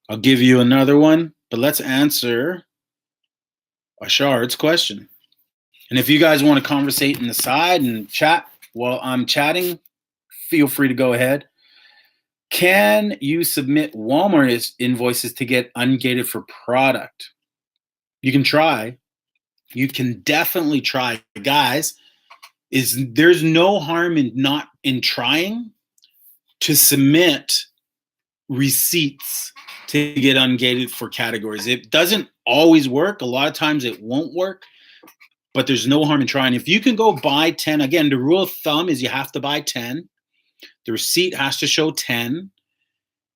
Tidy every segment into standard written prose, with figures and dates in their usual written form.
I'll give you another one, but let's answer Ashard's question. And if you guys want to conversate in the side and chat while I'm chatting, feel free to go ahead. Can you submit Walmart invoices to get ungated for product? You can try. You can definitely try, guys. There's no harm in trying to submit receipts to get ungated for categories. It doesn't always work. A lot of times it won't work, but there's no harm in trying. If you can go buy 10, again, the rule of thumb is you have to buy 10. The receipt has to show 10, and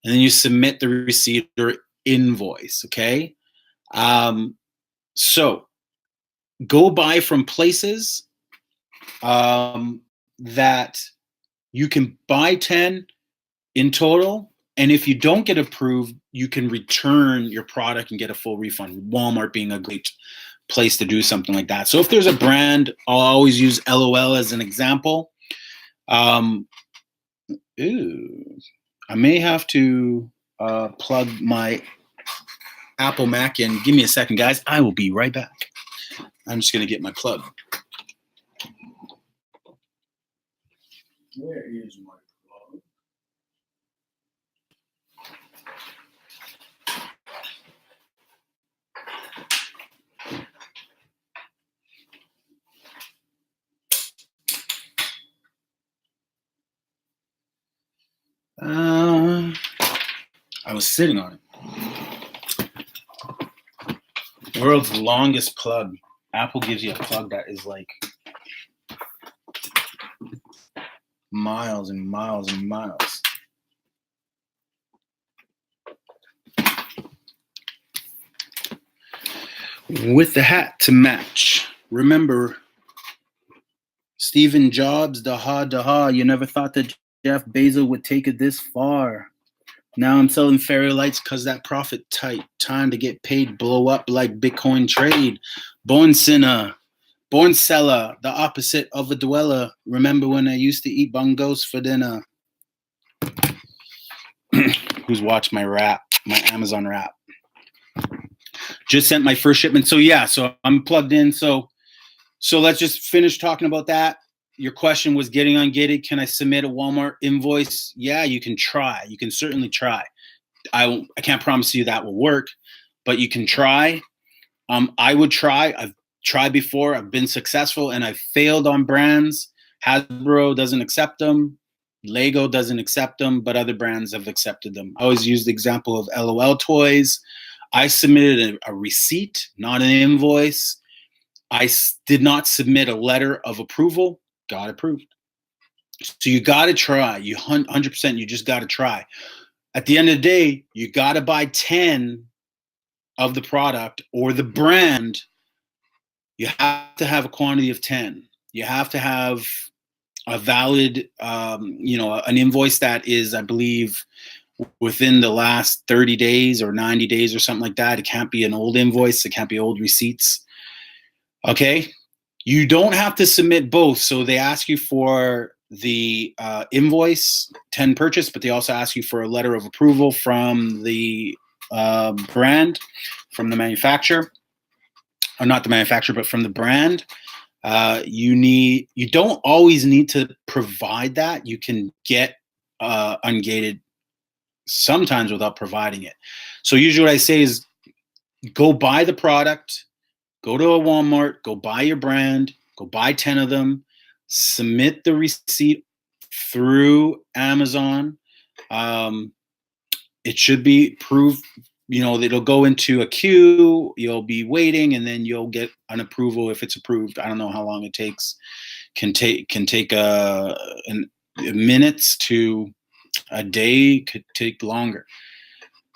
then you submit the receipt or invoice, okay? So go buy from places that you can buy 10 in total, and if you don't get approved, you can return your product and get a full refund. Walmart being a great place to do something like that. So if there's a brand, I'll always use LOL as an example. I may have to plug my Apple Mac in. Give me a second, guys. I will be right back. I'm just going to get my plug. Where is my plug? I was sitting on it. World's longest plug. Apple gives you a plug that is like miles and miles and miles. With the hat to match. Remember, Stephen Jobs, ℸ𝕙, you never thought that Jeff Bezos would take it this far. Now I'm selling fairy lights because that profit tight. Time to get paid, blow up like Bitcoin trade. Born sinner, born seller, the opposite of a dweller. Remember when I used to eat bongos for dinner? Who's watched my rap, my Amazon rap? Just sent my first shipment. So yeah, so I'm plugged in. So let's just finish talking about that. Your question was getting ungated. Can I submit a Walmart invoice? Yeah, you can try. You can certainly try. I can't promise you that will work, but you can try. I would try. I've tried before. I've been successful, and I've failed on brands. Hasbro doesn't accept them. Lego doesn't accept them, but other brands have accepted them. I always use the example of LOL toys. I submitted a receipt, not an invoice. I did not submit a letter of approval. Got approved. So you got to try. You 100%. You just got to try. At the end of the day, you got to buy 10 of the product or the brand. You have to have a quantity of 10. You have to have a valid, an invoice that is, I believe, within the last 30 days or 90 days or something like that. It can't be an old invoice. It can't be old receipts. Okay. You don't have to submit both. So they ask you for the invoice, 10 purchase, but they also ask you for a letter of approval from the brand, from the manufacturer, or not the manufacturer, but from the brand. You don't always need to provide that. You can get ungated sometimes without providing it. So usually what I say is go buy the product. Go to a Walmart, go buy your brand, go buy 10 of them, submit the receipt through Amazon. It should be approved. It'll go into a queue. You'll be waiting, and then you'll get an approval if it's approved. I don't know how long it takes. Can take minutes to a day. Could take longer.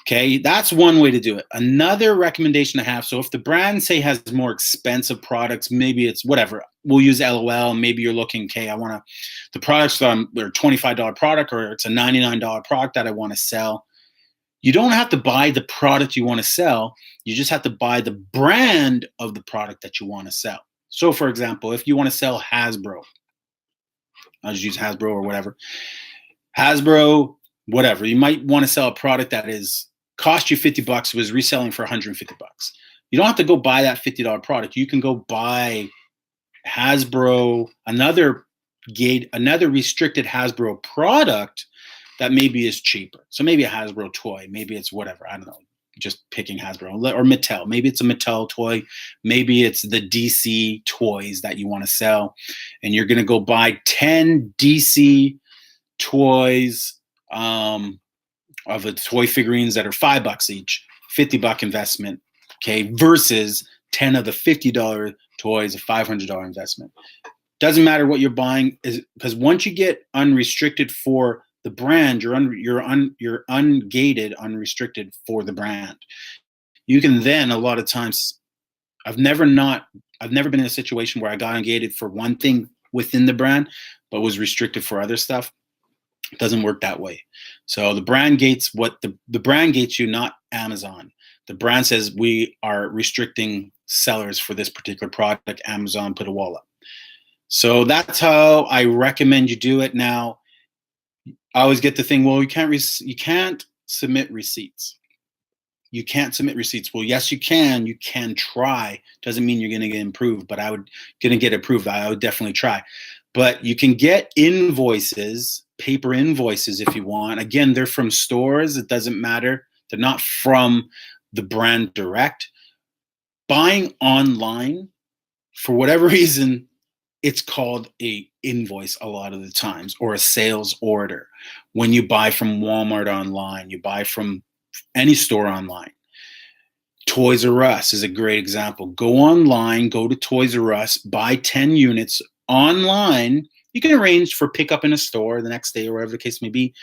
Okay, that's one way to do it. Another recommendation I have, so if the brand, say, has more expensive products, maybe it's whatever, we'll use LOL, maybe you're looking, okay, the products are a $25 product, or it's a $99 product that I want to sell. You don't have to buy the product you want to sell, you just have to buy the brand of the product that you want to sell. So for example, if you want to sell Hasbro, I'll just use Hasbro or whatever. Hasbro, whatever, you might want to sell a product that is cost you $50, was reselling for $150. You don't have to go buy that $50 product. You can go buy Hasbro, another restricted Hasbro product that maybe is cheaper. So maybe a Hasbro toy, maybe it's whatever, I don't know, just picking Hasbro, or Mattel. Maybe it's a Mattel toy. Maybe it's the DC toys that you want to sell. And you're going to go buy 10 DC toys of the toy figurines that are $5 each, $50 investment, okay, versus 10 of the $50 toys, a $500 investment. Doesn't matter what you're buying, because once you get unrestricted for the brand, you're ungated, unrestricted for the brand. You can then, a lot of times, I've never been in a situation where I got ungated for one thing within the brand, but was restricted for other stuff. It doesn't work that way. So the brand gates what the brand gates you, not Amazon. The brand says we are restricting sellers for this particular product. Amazon put a wall up. So that's how I recommend you do it. Now, I always get the thing, well, you can't submit receipts. You can't submit receipts. Well, yes, you can. You can try. Doesn't mean you're going to get approved, but I would definitely try. But you can get invoices, paper invoices if you want. Again, they're from stores. It doesn't matter. They're not from the brand direct. Buying online, for whatever reason, it's called a invoice a lot of the times, or a sales order. When you buy from Walmart online, you buy from any store online. Toys R Us is a great example. Go online, go to Toys R Us, buy 10 units online. You can arrange for pickup in a store the next day or whatever the case may be,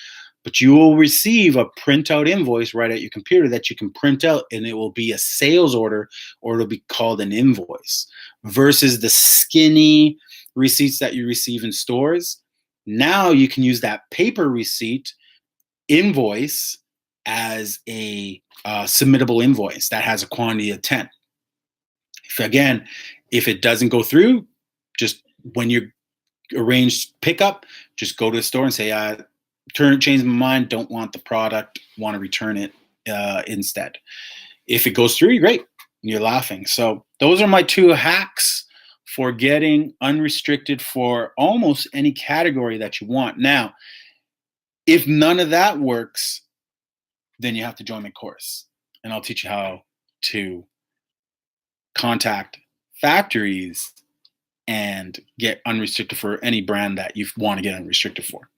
but you will receive a printout invoice right at your computer that you can print out, and it will be a sales order, or it'll be called an invoice, versus the skinny receipts that you receive in stores. Now you can use that paper receipt invoice as a submittable invoice that has a quantity of 10. If it doesn't go through, just when you arrange pickup, just go to the store and say, change my mind, don't want the product, want to return it instead. If it goes through, great, you're laughing. So those are my 2 hacks for getting unrestricted for almost any category that you want. Now, if none of that works, then you have to join my course, and I'll teach you how to contact factories and get unrestricted for any brand that you want to get unrestricted for.